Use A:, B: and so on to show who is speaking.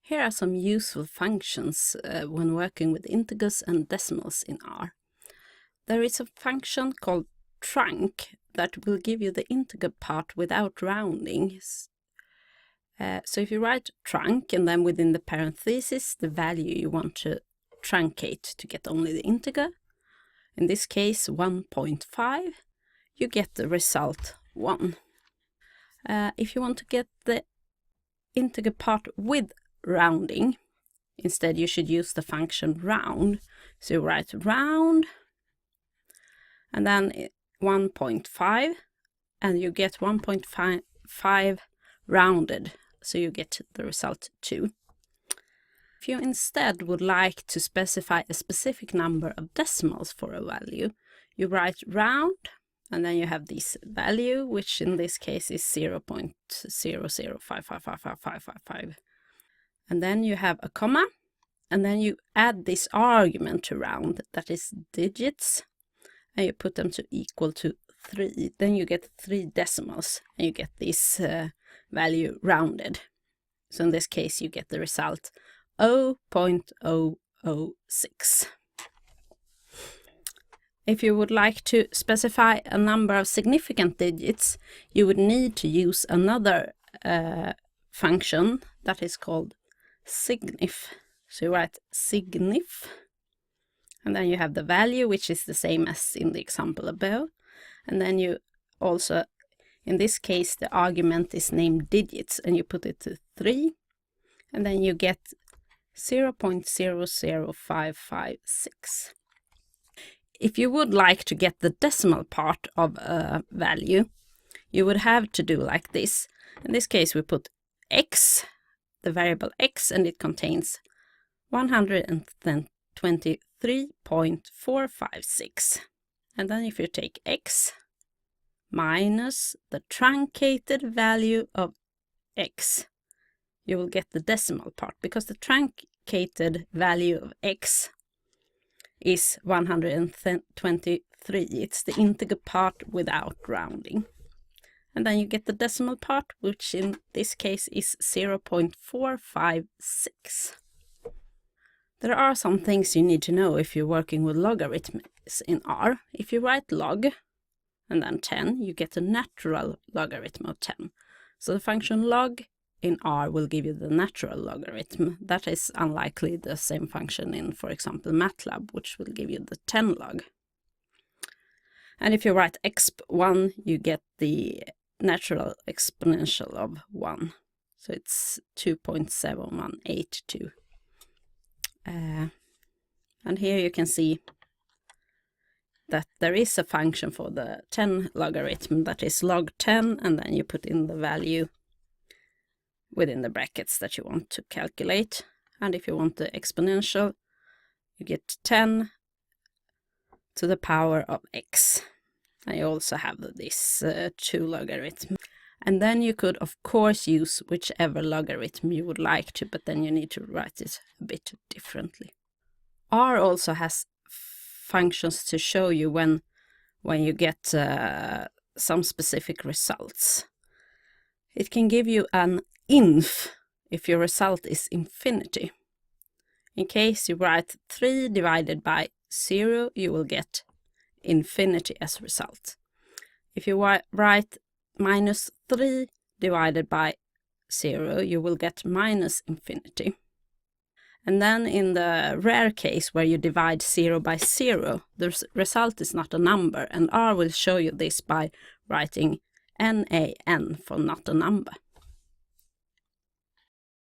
A: Here are some useful functions when working with integers and decimals in R. There is a function called trunc that will give you the integer part without rounding. So if you write trunc and then within the parentheses the value you want to truncate to get only the integer, in this case 1.5, you get the result 1. If you want to get the integer part with rounding, instead you should use the function round. So you write round and then 1.5 and you get 1.5 rounded, so you get the result 2. If you instead would like to specify a specific number of decimals for a value, you write round and then you have this value, which in this case is 0.00555555. And then you have a comma, and then you add this argument to round, that is digits, and you put them to equal to 3. Then you get 3 decimals, and you get this value rounded. So in this case, you get the result 0.006. If you would like to specify a number of significant digits, you would need to use another function that is called signif. So you write signif, and then you have the value, which is the same as in the example above. And then you also, in this case, the argument is named digits, and you put it to 3, and then you get 0.00556. If you would like to get the decimal part of a value, you would have to do like this. In this case, we put x, the variable x, and it contains 123.456. And then if you take x minus the truncated value of x, you will get the decimal part, because the truncated value of x is 123. It's the integer part without rounding. And then you get the decimal part, which in this case is 0.456. There are some things you need to know if you're working with logarithms in R. If you write log and then 10, you get a natural logarithm of 10. So the function log in R will give you the natural logarithm. That is unlikely the same function in, for example, MATLAB, which will give you the 10 log. And if you write exp1, you get the natural exponential of 1. So it's 2.7182. And here you can see that there is a function for the 10 logarithm that is log 10, and then you put in the value within the brackets that you want to calculate. And if you want the exponential, you get 10 to the power of x. And you also have this 2 logarithm. And then you could, of course, use whichever logarithm you would like to, but then you need to write it a bit differently. R also has functions to show you when you get some specific results. It can give you an inf if your result is infinity. In case you write 3 divided by 0, you will get infinity as a result. If you write minus 3 divided by 0, you will get minus infinity. And then in the rare case where you divide 0 by 0, the result is not a number, and R will show you this by writing NaN for not a number.